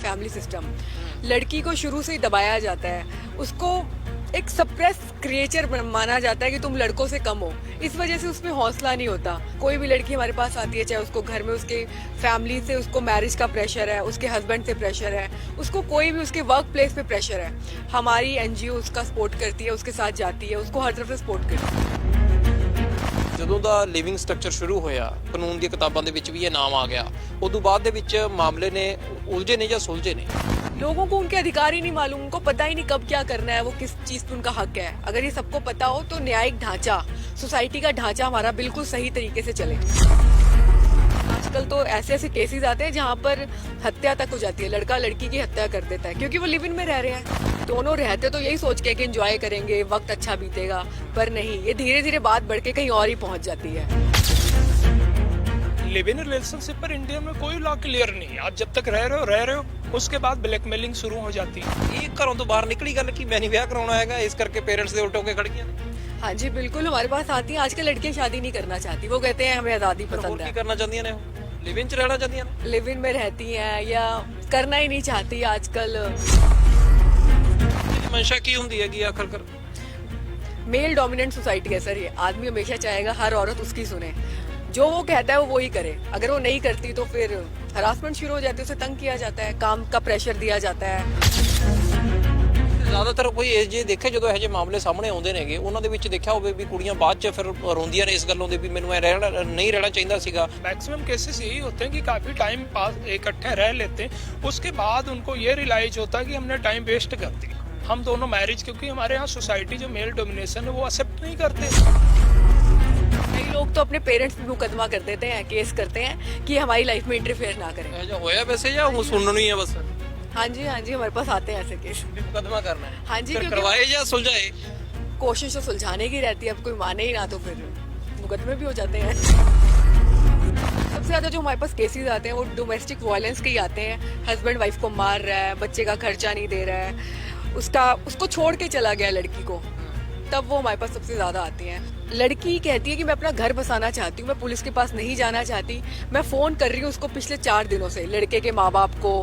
Family system. लड़की को शुरू से ही दबाया जाता है, उसको एक सप्रेस क्रिएचर माना जाता है कि तुम लड़कों से कम हो। इस वजह से उसमें हौसला नहीं होता। कोई भी लड़की हमारे पास आती है, चाहे उसको घर में उसके फैमिली से उसको मैरिज का प्रेशर है, उसके हस्बैंड से प्रेशर है, उसको कोई भी उसके वर्क प्लेस पे प्रेशर है, हमारी एनजीओ उसका सपोर्ट करती है, उसके साथ जाती है, उसको हर तरफ से सपोर्ट करती है। ਜਦੋਂ ਦਾ ਲਿਵਿੰਗ ਸਟਰਕਚਰ ਸ਼ੁਰੂ ਹੋਇਆ, ਕਾਨੂੰਨ ਦੀਆਂ ਕਿਤਾਬਾਂ ਦੇ ਵਿੱਚ ਵੀ ਇਹ ਨਾਮ ਆ ਗਿਆ, ਉਦੋਂ ਬਾਅਦ ਦੇ ਵਿੱਚ ਮਾਮਲੇ ਨੇ ਉਲਝੇ ਨੇ ਜਾਂ ਸੁਲਝੇ ਨੇ? लोगों को उनके अधिकार ही नहीं मालूम, उनको पता ही नहीं कब क्या करना है, वो किस चीज पे उनका हक है। अगर ये सबको पता हो तो न्यायिक ढांचा, सोसाइटी का ढांचा हमारा बिल्कुल सही तरीके से चले। आजकल तो ऐसे ऐसे केसेस आते हैं जहाँ पर हत्या तक हो जाती है, लड़का लड़की की हत्या कर देता है क्योंकि वो लिव इन में रह रहे हैं। दोनों रहते तो यही सोच के कि एंजॉय करेंगे, वक्त अच्छा बीतेगा, पर नहीं, ये धीरे धीरे बात बढ़ के कहीं और ही पहुंच जाती है। लिव इन रिलेशनशिप पर इंडिया में कोई लॉ क्लियर नहीं है। आप जब तक रह रहे हो उसके बाद ब्लैकमेलिंग शुरू हो जाती है। ਇਹ ਘਰੋਂ ਤੋਂ ਬਾਹਰ ਨਿਕਲੀ ਗੱਲ ਕਿ ਮੈਂ ਨਹੀਂ ਵਿਆਹ ਕਰਾਉਣਾ ਹੈਗਾ, ਇਸ ਕਰਕੇ ਪੇਰੈਂਟਸ ਦੇ ਉਲਟ ਹੋ ਕੇ ਖੜ ਗਈਆਂ ਨੇ। हाँ जी बिल्कुल, हमारे पास आती हैं आजकल लड़कियां, शादी नहीं करना चाहती, वो कहते हैं हमें आज़ादी ਹੋਰ पसंद ਕੀ है, ਕਰਨਾ ਚਾਹੁੰਦੀਆਂ ਨੇ? ਉਹ ਲਿਵ ਇਨ ਚ ਰਹਿਣਾ ਚਾਹੁੰਦੀਆਂ ਨੇ। लिव इन में रहती हैं या करना ही नहीं चाहती आजकल। ਇਹਦੀ ਮਨਸ਼ਾ ਕੀ ਹੁੰਦੀ ਹੈਗੀ ਆਖਰਕਾਰ? मेल डोमिनेंट सोसाइटी है सर ये। आदमी हमेशा चाहेगा हर औरत उसकी सुने, जो वो कहता है वो ही करे। अगर वो नहीं करती तो फिर हरासमेंट शुरू हो जाती है, उसे तंग किया जाता है, काम का प्रेशर दिया जाता है। ਜ਼ਿਆਦਾਤਰ ਕੋਈ ਇਹ ਜੇ ਦੇਖੇ ਜਦੋਂ ਇਹੋ ਜਿਹੇ ਮਾਮਲੇ ਸਾਹਮਣੇ ਆਉਂਦੇ ਨੇਗੇ, ਉਹਨਾਂ ਦੇ ਵਿੱਚ ਦੇਖਿਆ ਹੋਵੇ ਵੀ ਕੁੜੀਆਂ ਬਾਅਦ ਚ ਫਿਰ ਰੋਂਦੀਆਂ ਨੇ ਇਸ ਗੱਲੋਂ ਦੇ ਵੀ ਮੈਨੂੰ ਇਹ ਰਹਿਣਾ ਨਹੀਂ ਰਹਿਣਾ ਚਾਹੀਦਾ ਸੀਗਾ। मैक्सिमम केसेस यही होते हैं कि काफी टाइम पास इकट्ठे रह लेते हैं, उसके बाद उनको ये रियलाइज होता है कि हमने टाइम वेस्ट कर दिया। हम दोनों मैरिज, क्योंकि हमारे यहाँ सोसाइटी जो मेल डोमिनेशन है वो एक्सेप्ट नहीं करते। कई लोग तो अपने पेरेंट्स पे मुकदमा कर देते हैं, केस करते हैं कि हमारी लाइफ में इंटरफेयर ना करें। ਇਹੋ ਜਿਹਾ ਹੋਇਆ वैसे ਜਾਂ ਹੁਣ ਸੁਣਨ ਨੂੰ ਹੀ ਹੈ बस? हाँ जी हमारे पास आते हैं ऐसे केस। ਵੀ ਮੁਕੱਦਮਾ ਕਰਨਾ ਹੈ? हाँ जी, ਫਿਰ क्योंकि करवाए ਜਾਂ सुलझाए? कोशिश तो सुलझाने की रहती है, अब कोई माने ही ना तो फिर मुकदमे भी हो जाते हैं। सबसे ज्यादा जो हमारे पास केसेस आते हैं वो डोमेस्टिक वायलेंस के ही आते हैं। हस्बैंड वाइफ को मार रहा है, बच्चे का खर्चा नहीं दे रहा है, उसको छोड़ के चला गया लड़की को, तब वो हमारे पास सबसे ज्यादा आती हैं। लड़की कहती है कि मैं अपना घर बसाना चाहती हूँ, मैं पुलिस के पास नहीं जाना चाहती, मैं फोन कर रही हूँ उसको पिछले 4 दिनों से, लड़के के माँ बाप को,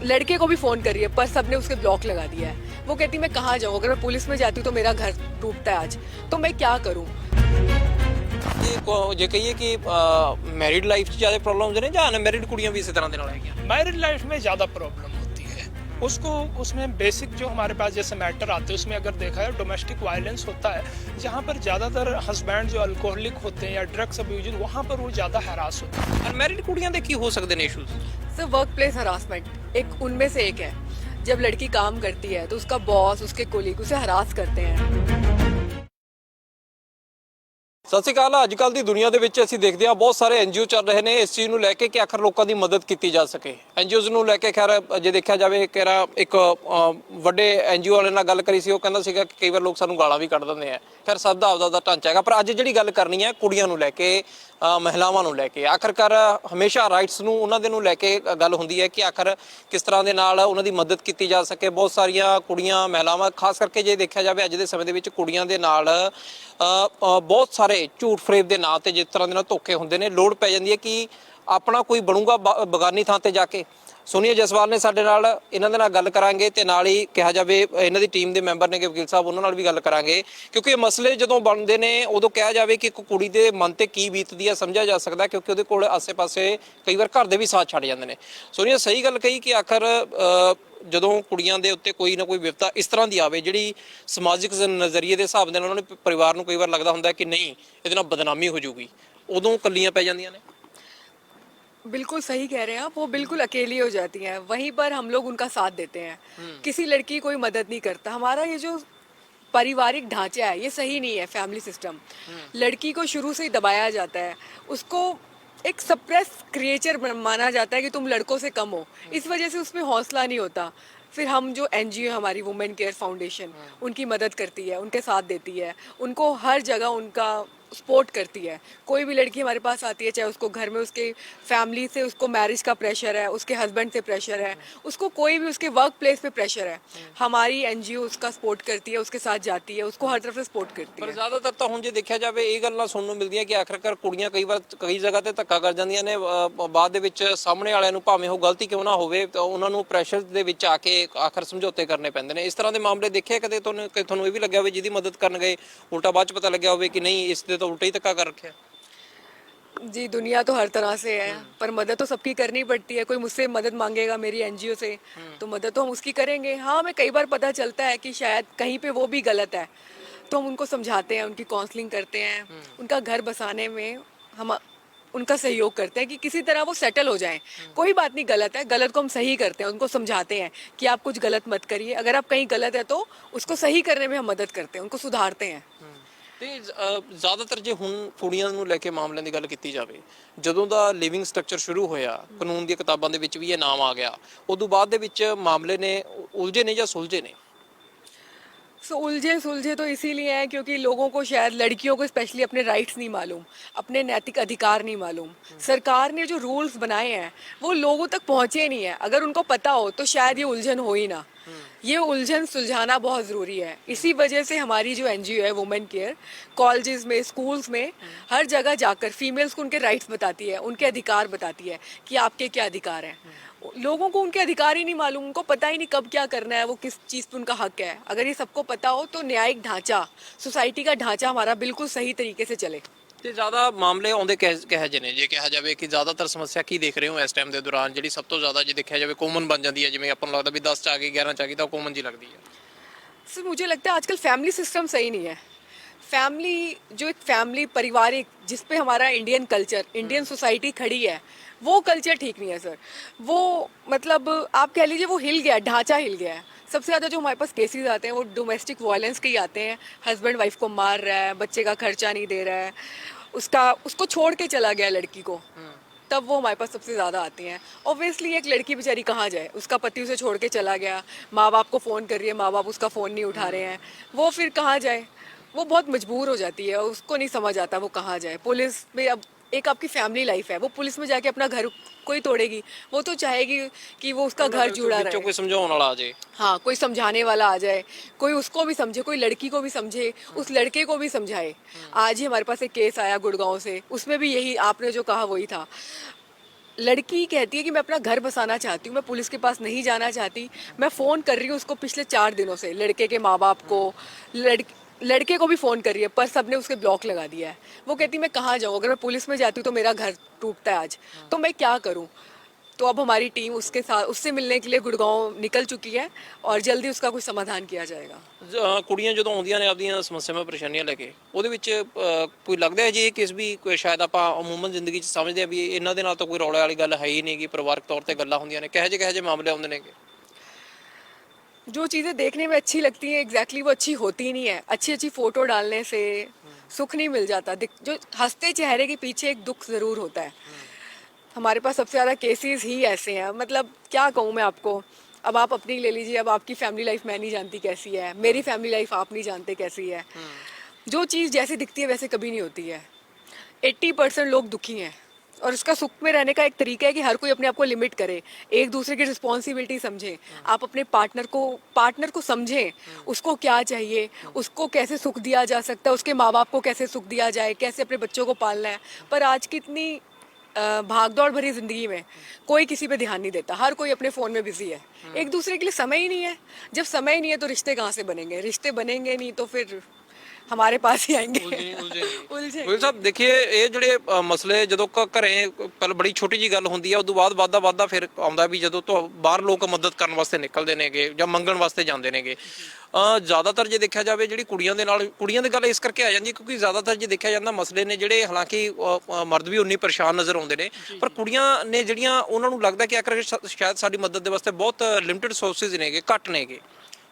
लड़के को भी फोन कर रही है, पर सबने उसके ब्लॉक लगा दिया है। वो कहती मैं कहाँ जाऊँ, अगर मैं पुलिस में जाती हूँ तो मेरा घर टूटता है आज, तो मैं क्या करूँ। ਜੇ ਕਹੀਏ ਕਿ ਮੈਰਿਡ ਲਾਈਫ 'ਚ ਜ਼ਿਆਦਾ ਪ੍ਰੋਬਲਮਸ ਨੇ ਜਾਂ ਅਨਮੈਰਿਡ ਕੁੜੀਆਂ ਵੀ ਇਸੇ ਤਰ੍ਹਾਂ ਦੇ ਨਾਲ ਹੈਗੀਆਂ? मैरिड लाइफ में ज्यादा प्रॉब्लम होती है उसको। उसमें बेसिक जो हमारे पास जैसे मैटर आते हैं उसमें अगर देखा है डोमेस्टिक वायलेंस होता है, जहाँ पर ज्यादातर हस्बैंड जो अल्कोहलिक होते हैं या ड्रग्स अब्यूजर, वहाँ पर वो ज्यादा हैरास होते हैं। ਅਨਮੈਰਿਡ कुड़ियां ਦੇ ਕੀ ਹੋ ਸਕਦੇ ਨੇ issues? Sir work place harassment एक उनमें से एक है। जब लड़की काम करती है तो उसका बॉस, उसके कोलीग उसे हरास करते हैं। ਸਤਿ ਸ਼੍ਰੀ ਅਕਾਲ। ਅੱਜ ਕੱਲ੍ਹ ਦੀ ਦੁਨੀਆ ਦੇ ਵਿੱਚ ਅਸੀਂ ਦੇਖਦੇ ਹਾਂ ਬਹੁਤ ਸਾਰੇ ਐਨਜੀਓ ਚੱਲ ਰਹੇ ਨੇ ਇਸ ਚੀਜ਼ ਨੂੰ ਲੈ ਕੇ ਕਿ ਆਖਰ ਲੋਕਾਂ ਦੀ ਮਦਦ ਕੀਤੀ ਜਾ ਸਕੇ। ਐਨਜੀਓਜ਼ ਨੂੰ ਲੈ ਕੇ ਖੈਰ ਜੇ ਦੇਖਿਆ ਜਾਵੇ ਕਿ ਇੱਕ ਵੱਡੇ ਐਨਜੀਓ ਵਾਲੇ ਨਾਲ ਗੱਲ ਕਰੀ ਸੀ, ਉਹ ਕਹਿੰਦਾ ਸੀਗਾ ਕਿ ਕਈ ਵਾਰ ਲੋਕ ਸਾਨੂੰ ਗਾਲਾਂ ਵੀ ਕੱਢ ਦਿੰਦੇ ਆ। ਖੈਰ ਸਭ ਦਾ ਆਪਦਾ ਢਾਂਚਾ ਹੈਗਾ, ਪਰ ਅੱਜ ਜਿਹੜੀ ਗੱਲ ਕਰਨੀ ਹੈ ਕੁੜੀਆਂ ਨੂੰ ਲੈ ਕੇ, ਮਹਿਲਾਵਾਂ ਨੂੰ ਲੈ ਕੇ, ਆਖਰਕਾਰ ਹਮੇਸ਼ਾ ਰਾਈਟਸ ਨੂੰ ਉਹਨਾਂ ਦੇ ਨੂੰ ਲੈ ਕੇ ਗੱਲ ਹੁੰਦੀ ਹੈ ਕਿ ਆਖਰ ਕਿਸ ਤਰ੍ਹਾਂ ਦੇ ਨਾਲ ਉਹਨਾਂ ਦੀ ਮਦਦ ਕੀਤੀ ਜਾ ਸਕੇ। ਬਹੁਤ ਸਾਰੀਆਂ ਕੁੜੀਆਂ, ਮਹਿਲਾਵਾਂ, ਖਾਸ ਕਰਕੇ ਜੇ ਦੇਖਿਆ ਜਾਵੇ ਅੱਜ ਦੇ ਸਮੇਂ ਦੇ ਵਿੱਚ ਕੁੜੀਆਂ ਦੇ ਨਾਲ ਬਹੁਤ ਸਾਰੇ ਝੂਠ ਫਰੇਬ ਦੇ ਨਾਂ ਤੇ ਜਿਸ ਤਰ੍ਹਾਂ ਦੇ ਨਾਲ ਧੋਖੇ ਹੁੰਦੇ ਨੇ, ਲੋੜ ਪੈ ਜਾਂਦੀ ਹੈ ਕਿ ਆਪਣਾ ਕੋਈ ਬਣੂਗਾ ਬਗਾਨੀ ਥਾਂ ਤੇ ਜਾ ਕੇ। ਸੋਨੀਆ ਜਸਵਾਲ ਨੇ ਸਾਡੇ ਨਾਲ, ਇਹਨਾਂ ਦੇ ਨਾਲ ਗੱਲ ਕਰਾਂਗੇ ਤੇ ਨਾਲ ਹੀ ਕਿਹਾ ਜਾਵੇ ਇਹਨਾਂ ਦੀ ਟੀਮ ਦੇ ਮੈਂਬਰ ਨੇ ਵਕੀਲ ਸਾਹਿਬ, ਉਹਨਾਂ ਨਾਲ ਵੀ ਗੱਲ ਕਰਾਂਗੇ ਕਿਉਂਕਿ ਇਹ ਮਸਲੇ ਜਦੋਂ ਬਣਦੇ ਨੇ ਉਦੋਂ ਕਿਹਾ ਜਾਵੇ ਕਿ ਇੱਕ ਕੁੜੀ ਦੇ ਮਨ ਤੇ ਕੀ ਬੀਤਦੀ ਹੈ ਸਮਝਿਆ ਜਾ ਸਕਦਾ, ਕਿਉਂਕਿ ਉਹਦੇ ਕੋਲ ਆਸੇ-ਪਾਸੇ ਕਈ ਵਾਰ ਘਰ ਦੇ ਵੀ ਸਾਥ ਛੱਡ ਜਾਂਦੇ ਨੇ। ਸੋਨੀਆ ਸਹੀ ਗੱਲ ਕਹੀ ਕਿ ਆਖਰ ਜਦੋਂ ਕੁੜੀਆਂ ਦੇ ਉੱਤੇ ਕੋਈ ਨਾ ਕੋਈ ਵਿਪਤਾ ਇਸ ਤਰ੍ਹਾਂ ਦੀ ਆਵੇ ਜਿਹੜੀ ਸਮਾਜਿਕ ਨਜ਼ਰੀਏ ਦੇ ਹਿਸਾਬ ਦੇ ਨਾਲ ਉਹਨਾਂ ਨੇ ਪਰਿਵਾਰ ਨੂੰ ਕਈ ਵਾਰ ਲੱਗਦਾ ਹੁੰਦਾ ਕਿ ਨਹੀਂ ਇਹਦੇ ਨਾਲ ਬਦਨਾਮੀ ਹੋ ਜਾਊਗੀ, ਉਦੋਂ ਕੱਲੀਆਂ ਪੈ ਜਾਂਦੀਆਂ ਨੇ। बिल्कुल सही कह रहे हैं आप, वो बिल्कुल अकेली हो जाती हैं, वहीं पर हम लोग उनका साथ देते हैं। किसी लड़की कोई मदद नहीं करता। हमारा ये जो पारिवारिक ढांचा है ये सही नहीं है, फैमिली सिस्टम। लड़की को शुरू से ही दबाया जाता है, उसको एक सप्रेस क्रिएचर माना जाता है कि तुम लड़कों से कम हो। इस वजह से उसमें हौसला नहीं होता। फिर हम जो एनजीओ हमारी वुमेन केयर फाउंडेशन, उनकी मदद करती है, उनके साथ देती है, उनको हर जगह उनका सपोर्ट करती है। कोई भी लड़की हमारे पास आती है, चाहे उसको घर में उसके फैमिली से उसको मैरिज का प्रेशर है, उसके हस्बैंड से प्रेशर है, उसको कोई भी उसके वर्क प्लेस पे प्रेशर है, हमारी एनजीओ उसका सपोर्ट करती है, उसके साथ जाती है, उसको हर तरफ से सपोर्ट करती ਪਰ है। ਜ਼ਿਆਦਾਤਰ ਤਾਂ ਹੁਣ ਜੇ ਦੇਖਿਆ ਜਾਵੇ ਇਹ ਗੱਲਾਂ ਸੁਣਨ ਨੂੰ ਮਿਲਦੀਆਂ ਕਿ ਆਖਰਕਾਰ ਕੁੜੀਆਂ ਕਈ ਵਾਰ ਕਈ ਜਗ੍ਹਾ ਤੇ ਧੱਕਾ ਕਰ ਜਾਂਦੀਆਂ ਨੇ, ਬਾਅਦ ਦੇ ਵਿੱਚ ਸਾਹਮਣੇ ਵਾਲਿਆਂ ਨੂੰ ਭਾਵੇਂ ਉਹ ਗਲਤੀ ਕਿਉਂ ਨਾ ਹੋਵੇ ਤਾਂ ਉਹਨਾਂ ਨੂੰ ਪ੍ਰੈਸ਼ਰ ਦੇ ਵਿੱਚ ਆ ਕੇ ਆਖਰ ਸਮਝੌਤੇ ਕਰਨੇ ਪੈਂਦੇ ਨੇ। ਇਸ ਤਰ੍ਹਾਂ ਦੇ ਮਾਮਲੇ ਦੇਖੇ ਕਦੇ ਤੁਹਾਨੂੰ ਇਹ ਵੀ ਲੱਗਿਆ ਹੋਵੇ ਜਿਹਦੀ ਮਦਦ ਕਰਨ ਗਏ ਉਲਟਾ ਬਾਅਦ ਚ ਪਤਾ ਲੱਗਿਆ ਹੋਵੇ ਕਿ ਨਹੀਂ ਇਸ ਦੇ ਤਾਂ ਉਲਟਾ ਹੀ ਧੱਕਾ ਕਰ ਰੱਖਿਆ? जी, दुनिया तो हर तरह से है, पर मदद तो सबकी करनी पड़ती है। कोई मुझसे मदद मांगेगा मेरी एनजीओ से, तो मदद तो हम उसकी करेंगे। हाँ, हमें कई बार पता चलता है कि शायद कहीं पे वो भी गलत है, तो हम उनको समझाते हैं, उनकी काउंसलिंग करते हैं, उनका घर बसाने में हम उनका सहयोग करते हैं कि किसी तरह वो सेटल हो जाएं। कोई बात नहीं, गलत है, गलत को हम सही करते हैं, उनको समझाते हैं कि आप कुछ गलत मत करिए, अगर आप कहीं गलत है तो उसको सही करने में हम मदद करते हैं, उनको सुधारते हैं। ਤੇ ਜ਼ਿਆਦਾਤਰ ਜੇ ਹੁਣ ਕੁੜੀਆਂ ਨੂੰ ਲੈ ਕੇ ਮਾਮਲਿਆਂ ਦੀ ਗੱਲ ਕੀਤੀ ਜਾਵੇ, ਜਦੋਂ ਦਾ ਲਿਵਿੰਗ ਸਟਰਕਚਰ ਸ਼ੁਰੂ ਹੋਇਆ, ਕਾਨੂੰਨ ਦੀਆਂ ਕਿਤਾਬਾਂ ਦੇ ਵਿੱਚ ਵੀ ਇਹ ਨਾਮ ਆ ਗਿਆ, ਉਦੋਂ ਬਾਅਦ ਦੇ ਵਿੱਚ ਮਾਮਲੇ ਨੇ ਉਲਝੇ ਨੇ ਜਾਂ ਸੁਲਝੇ ਨੇ? उलझे सुलझे तो इसीलिए हैं क्योंकि लोगों को, शायद लड़कियों को स्पेशली, अपने राइट्स नहीं मालूम, अपने नैतिक अधिकार नहीं मालूम। सरकार ने जो रूल्स बनाए हैं वो लोगों तक पहुंचे नहीं है। अगर उनको पता हो तो शायद ये उलझन हो ही ना। ये उलझन सुलझाना बहुत ज़रूरी है। इसी वजह से हमारी जो एनजीओ है वुमेन केयर, कॉलेजेस में, स्कूल्स में, हर जगह जाकर फीमेल्स को उनके राइट्स बताती है, उनके अधिकार बताती है कि आपके क्या अधिकार हैं। लोगों को उनके अधिकार ही नहीं मालूम, उनको पता ही नहीं कब क्या करना है, वो किस चीज़ पे उनका हक है। अगर ये सबको पता हो तो न्यायिक ढांचा, सोसाइटी का ढांचा हमारा बिल्कुल सही तरीके से चले। ਤੇ ਜ਼ਿਆਦਾ ਮਾਮਲੇ ਆਉਂਦੇ ਕਿਹੋ ਜਿਹੇ ਨੇ? ਜੇ ਕਿਹਾ ਜਾਵੇ ਕਿ ਜ਼ਿਆਦਾਤਰ ਸਮੱਸਿਆ ਕੀ ਦੇਖ ਰਹੇ ਹੋ ਇਸ ਟਾਈਮ ਦੇ ਦੌਰਾਨ, ਜਿਹੜੀ ਸਭ ਤੋਂ ਜ਼ਿਆਦਾ ਜੇ ਦੇਖਿਆ ਜਾਵੇ ਕਾਮਨ ਬਣ ਜਾਂਦੀ ਹੈ, ਜਿਵੇਂ ਆਪਾਂ ਨੂੰ ਲੱਗਦਾ ਵੀ 10 ਚ ਆ ਗਈ 11 ਚ ਆ ਗਈ ਤਾਂ ਕਾਮਨ ਜੀ ਲੱਗਦੀ ਹੈ? सर, मुझे लगता है आजकल फैमिली सिस्टम सही नहीं है। फैमिली, जो एक फैमिली पारिवारिक जिस पे हमारा इंडियन कल्चर, इंडियन सोसाइटी खड़ी है, वो कल्चर ठीक नहीं है सर। वो मतलब आप कह लीजिए वो हिल गया, ढांचा हिल गया है। सबसे ज़्यादा जो हमारे पास केसेस आते हैं वो डोमेस्टिक वायलेंस के ही आते हैं। हस्बैंड वाइफ को मार रहा है, बच्चे का खर्चा नहीं दे रहा है, उसको छोड़ के चला गया लड़की को, तब वो हमारे पास सबसे ज़्यादा आती हैं। ऑब्वियसली एक लड़की बेचारी कहाँ जाए, उसका पति उसे छोड़ के चला गया, माँ बाप को फ़ोन कर रही है, माँ बाप उसका फ़ोन नहीं उठा रहे हैं, वो फिर कहाँ जाए? वो बहुत मजबूर हो जाती है, उसको नहीं समझ आता वो कहाँ जाए। पुलिस में, अब एक आपकी फैमिली लाइफ है, वो पुलिस में जाके अपना घर कोई तोड़ेगी? वो तो चाहेगी कि वो उसका घर जुड़ा ਵਿੱਚੋਂ रहे। ਕੋਈ ਸਮਝਾਉਣ ਵਾਲਾ ਆ ਜੇ। हाँ, कोई समझाने वाला आ जाए, कोई उसको भी समझे, कोई लड़की को भी समझे, उस लड़के को भी समझाए। आज ही हमारे पास एक केस आया गुड़गांव से, उसमें भी यही आपने जो कहा वही था। लड़की कहती है कि मैं अपना घर बसाना चाहती हूँ, मैं पुलिस के पास नहीं जाना चाहती, मैं फ़ोन कर रही हूँ उसको पिछले 4 दिनों से, लड़के के माँ बाप को, लड़के को भी फ़ोन कर रही है, पर सबने उसके ब्लॉक लगा दिया है। वो कहती मैं कहाँ जाऊँ, अगर मैं पुलिस में जाती हूँ तो मेरा घर टूटता है आज, तो मैं क्या करूँ? तो अब हमारी टीम उसके साथ, उससे मिलने के लिए गुड़गांव निकल चुकी है और जल्दी उसका कुछ समाधान किया जाएगा। ਕੁੜੀਆਂ ਜਦੋਂ ਆਉਂਦੀਆਂ ਨੇ ਆਪਦੀਆਂ ਸਮੱਸਿਆਵਾਂ ਪਰੇਸ਼ਾਨੀਆਂ ਲੈ ਕੇ, ਉਹਦੇ ਵਿੱਚ ਕੋਈ ਲੱਗਦਾ ਹੈ ਜੀ ਇਹ ਕਿਸ ਵੀ ਕੋਈ ਸ਼ਾਇਦ ਆਪਾਂ ਅਮੂਮਨ ਜ਼ਿੰਦਗੀ 'ਚ ਸਮਝਦੇ ਆ ਵੀ ਇਹਨਾਂ ਦੇ ਨਾਲ ਤਾਂ ਕੋਈ ਰੌਲੇ ਵਾਲੀ ਗੱਲ ਹੈ ਹੀ ਨਹੀਂ ਗੀ, ਪਰਿਵਾਰਕ ਤੌਰ ਤੇ ਗੱਲਾਂ ਹੁੰਦੀਆਂ ਨੇ, ਕਿਹੋ ਜਿਹੇ ਮਾਮਲੇ ਆਉਂਦੇ ਨੇਗੇ? जो चीज़ें देखने में अच्छी लगती हैं एग्जैक्टली वो अच्छी होती नहीं है। अच्छी अच्छी फ़ोटो डालने से सुख नहीं मिल जाता, जो हंसते चेहरे के पीछे एक दुख ज़रूर होता है। हमारे पास सबसे ज़्यादा केसेस ही ऐसे हैं, मतलब क्या कहूँ मैं आपको। अब आप अपनी ले लीजिए, अब आपकी फैमिली लाइफ मैं नहीं जानती कैसी है, मेरी फैमिली लाइफ आप नहीं जानते कैसी है। जो चीज़ जैसी दिखती है वैसे कभी नहीं होती है। 80% लोग दुखी हैं और उसका सुख में रहने का एक तरीका है कि हर कोई अपने आप को लिमिट करे, एक दूसरे की रिस्पॉन्सिबिलिटी समझे, आप अपने पार्टनर को समझें, उसको क्या चाहिए, उसको कैसे सुख दिया जा सकता है, उसके माँ बाप को कैसे सुख दिया जाए, कैसे अपने बच्चों को पालना है। पर आज की इतनी भागदौड़ भरी जिंदगी में कोई किसी पे ध्यान नहीं देता, हर कोई अपने फ़ोन में बिजी है, एक दूसरे के लिए समय ही नहीं है। जब समय ही नहीं है तो रिश्ते कहाँ से बनेंगे? रिश्ते बनेंगे नहीं तो फिर हमारे पास ही आएंगे। उलझे ਗੁਲ ਸਾਹਿਬ ਦੇਖੀਏ, ਇਹ ਜਿਹੜੇ ਮਸਲੇ ਜਦੋਂ ਘਰੇ ਪਹਿਲਾਂ ਬੜੀ ਛੋਟੀ ਜੀ ਗੱਲ ਹੁੰਦੀ ਆ, ਉਦੋਂ ਬਾਅਦ ਵਾਧਾ ਫਿਰ ਆਉਂਦਾ ਵੀ ਜਦੋਂ ਤੋਂ ਬਾਹਰ ਲੋਕ ਮਦਦ ਕਰਨ ਵਾਸਤੇ ਨਿਕਲਦੇ ਨੇਗੇ ਜਾਂ ਮੰਗਣ ਵਾਸਤੇ ਜਾਂਦੇ ਨੇਗੇ। ਜ਼ਿਆਦਾਤਰ ਜੇ ਦੇਖਿਆ ਜਾਵੇ ਜਿਹੜੀ ਕੁੜੀਆਂ ਦੀ ਗੱਲ ਇਸ ਕਰਕੇ ਆ ਜਾਂਦੀ ਹੈ ਕਿਉਂਕਿ ਜ਼ਿਆਦਾਤਰ ਜੇ ਦੇਖਿਆ ਜਾਂਦਾ ਮਸਲੇ ਨੇ ਜਿਹੜੇ, ਹਾਲਾਂਕਿ ਮਰਦ ਵੀ ਉਨੀ ਪਰੇਸ਼ਾਨ ਨਜ਼ਰ ਆਉਂਦੇ ਨੇ, ਪਰ ਕੁੜੀਆਂ ਨੇ ਜਿਹੜੀਆਂ ਉਹਨਾਂ ਨੂੰ ਲੱਗਦਾ ਕਿ ਆਖਰ ਸ਼ਾਇਦ ਸਾਡੀ ਮਦਦ ਦੇ ਵਾਸਤੇ ਬਹੁਤ ਲਿਮਟਿਡ ਸੋਰਸਿਸ ਨੇਗੇ, ਘੱਟ ਨੇਗੇ।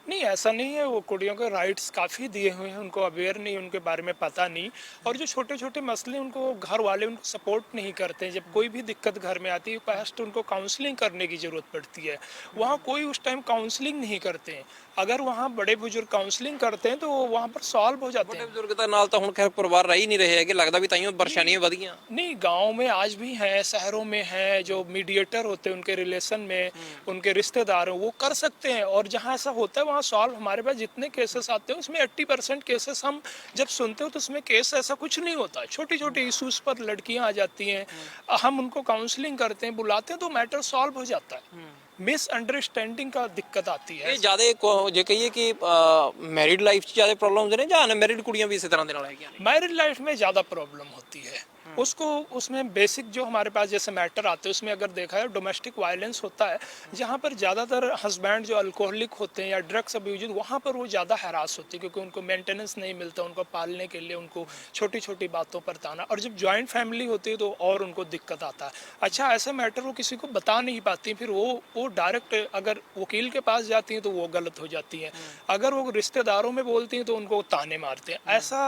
नहीं, ऐसा नहीं है। वो कुड़ियों के राइट्स काफ़ी दिए हुए हैं, उनको अवेयर नहीं, उनके बारे में पता नहीं। और जो छोटे छोटे मसले उनको घर वाले उनको सपोर्ट नहीं करते हैं। जब कोई भी दिक्कत घर में आती है फर्स्ट उनको काउंसलिंग करने की ज़रूरत पड़ती है। वहाँ कोई उस टाइम काउंसलिंग नहीं करते हैं। अगर वहाँ बड़े बुजुर्ग काउंसलिंग करते हैं तो वहाँ पर सॉल्व हो जाते ਵੱਡੇ हैं। ਬਜ਼ੁਰਗ ਨਾਲ ਤਾਂ ਹੁਣ ਖੈਰ ਪਰਿਵਾਰ ਰਹਿ ਹੀ ਨਹੀਂ ਰਹੇ ਹੈਗੇ, ਲੱਗਦਾ ਵੀ ਤਾਈਓ ਪਰੇਸ਼ਾਨੀਆਂ ਵਧ ਗਈਆਂ। नहीं, गांव में आज भी हैं, शहरों में हैं, जो मीडिएटर होते हैं उनके रिलेशन में, उनके रिश्तेदार हैं, वो कर सकते हैं। और जहाँ ऐसा होता है वहाँ सॉल्व, हमारे पास जितने केसेस आते हैं उसमें 80% केसेस हम जब सुनते हो तो उसमें केस ऐसा कुछ नहीं होता। छोटी छोटी इशूज पर लड़कियां आ जाती हैं, हम उनको काउंसलिंग करते हैं, बुलाते हैं तो मैटर सॉल्व हो जाता है। मिसअंडरस्टैंडिंग का दिक्कत आती है। ਇਹ ਜਿਆਦਾ ਜੇ ਕਹੀਏ ਕਿ ਮੈਰਿਡ ਲਾਈਫ 'ਚ ਜ਼ਿਆਦਾ ਪ੍ਰੋਬਲਮਸ ਨੇ ਜਾਂ ਅਨਮੈਰਿਡ ਕੁੜੀਆਂ ਵੀ ਇਸੇ ਤਰ੍ਹਾਂ ਦੇ ਨਾਲ ਹੈਗੀਆਂ ਨੇ? मैरिड लाइफ में ज़्यादा प्रॉब्लम होती है। उसको उसमें बेसिक जो हमारे पास जैसे मैटर आते हैं उसमें अगर देखा है डोमेस्टिक वायलेंस होता है, जहाँ पर ज़्यादातर हस्बैंड जो अल्कोहलिक होते हैं या ड्रग्स अब्यूज, वहाँ पर वो ज़्यादा हैरास होती है क्योंकि उनको मेंटेनेंस नहीं मिलता, उनको पालने के लिए उनको छोटी छोटी बातों पर ताना। और जब जॉइंट फैमिली होती है तो और उनको दिक्कत आता है। अच्छा, ऐसे मैटर वो किसी को बता नहीं पाती, फिर वो डायरेक्ट अगर वकील के पास जाती हैं तो वो गलत हो जाती हैं, अगर वो रिश्तेदारों में बोलती हैं तो उनको ताने मारते हैं। ऐसा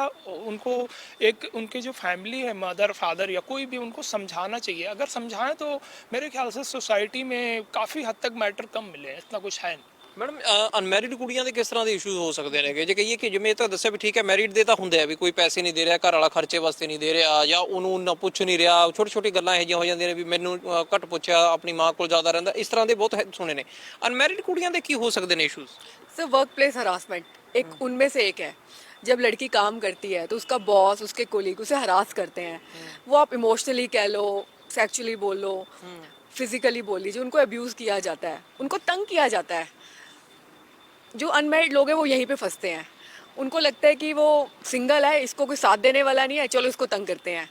उनको एक उनकी जो फैमिली है, मदर फादर या कोई भी, उनको समझाना चाहिए। अगर समझाएं तो मेरे ख्याल से सोसाइटी में काफ़ी हद तक मैटर कम मिले हैं, इतना कुछ है नहीं। ਮੈਡਮ ਅਨਮੈਰਿਡ ਕੁੜੀਆਂ ਦੇ ਕਿਸ ਤਰ੍ਹਾਂ ਦੇ ਇਸ਼ੂਜ਼ ਹੋ ਸਕਦੇ ਨੇਗੇ? ਜੇ ਕਹੀਏ ਕਿ ਜਿਵੇਂ ਇਹ ਤਾਂ ਦੱਸਿਆ ਵੀ ਠੀਕ ਹੈ ਮੈਰਿਡ ਦੇ ਤਾਂ ਹੁੰਦੇ ਆ ਵੀ ਕੋਈ ਪੈਸੇ ਨਹੀਂ ਦੇ ਰਿਹਾ, ਘਰ ਵਾਲਾ ਖਰਚੇ ਵਾਸਤੇ ਨਹੀਂ ਦੇ ਰਿਹਾ, ਜਾਂ ਉਹਨੂੰ ਨਾ ਪੁੱਛ ਨਹੀਂ ਰਿਹਾ, ਛੋਟੀ ਛੋਟੀ ਗੱਲਾਂ ਇਹੋ ਜਿਹੀਆਂ ਹੋ ਜਾਂਦੀਆਂ ਨੇ ਵੀ ਮੈਨੂੰ ਘੱਟ ਪੁੱਛਿਆ, ਆਪਣੀ ਮਾਂ ਕੋਲ ਜ਼ਿਆਦਾ ਰਹਿੰਦਾ, ਇਸ ਤਰ੍ਹਾਂ ਦੇ ਬਹੁਤ ਸੁਣੇ ਨੇ। ਅਨਮੈਰਿਡ ਕੁੜੀਆਂ ਦੇ ਕੀ ਹੋ ਸਕਦੇ ਨੇ issues? Sir work place harassment एक उनमें से एक है। जब लड़की काम करती है तो उसका बॉस, उसके कोलीग उसे हरास करते हैं। वो आप इमोशनली कह लो, सेक्सुअली बोल लो, फिजिकली बोल लीजिए, उनको अब्यूज़ किया जाता है, उनको तंग किया जाता है। जो अनमैरिड लोग हैं वो यहीं पे फंसते हैं। उनको लगता है कि वो सिंगल है, इसको कोई साथ देने वाला नहीं है, चलो इसको तंग करते हैं।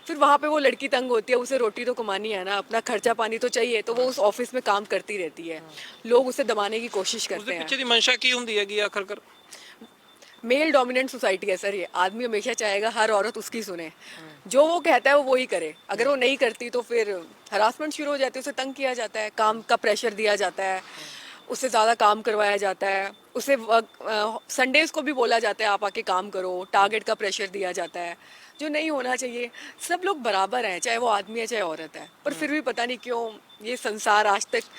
फिर वहाँ पे वो लड़की तंग होती है, उसे रोटी तो कमानी है ना, अपना खर्चा पानी तो चाहिए, तो वो उस ऑफिस में काम करती रहती है। लोग उसे दबाने की कोशिश करते ਉਸਦੇ हैं। ਪਿੱਛੇ ਦੀ ਮਨਸ਼ਾ ਕੀ ਹੁੰਦੀ ਹੈਗੀ ਆਖਰਕਾਰ? मेल डोमिनेंट सोसाइटी है सर ये। आदमी हमेशा चाहेगा हर औरत उसकी सुने, जो वो कहता है वो वही करे। अगर वो नहीं करती तो फिर हरासमेंट शुरू हो जाती है, उसे तंग किया जाता है, काम का प्रेशर दिया जाता है, उससे ज़्यादा काम करवाया जाता है, उसे संडेज को भी बोला जाता है आप आके काम करो, टारगेट का प्रेशर दिया जाता है, जो नहीं होना चाहिए। सब लोग बराबर हैं, चाहे वो आदमी है चाहे औरत है, पर फिर भी पता नहीं क्यों ये संसार आज तक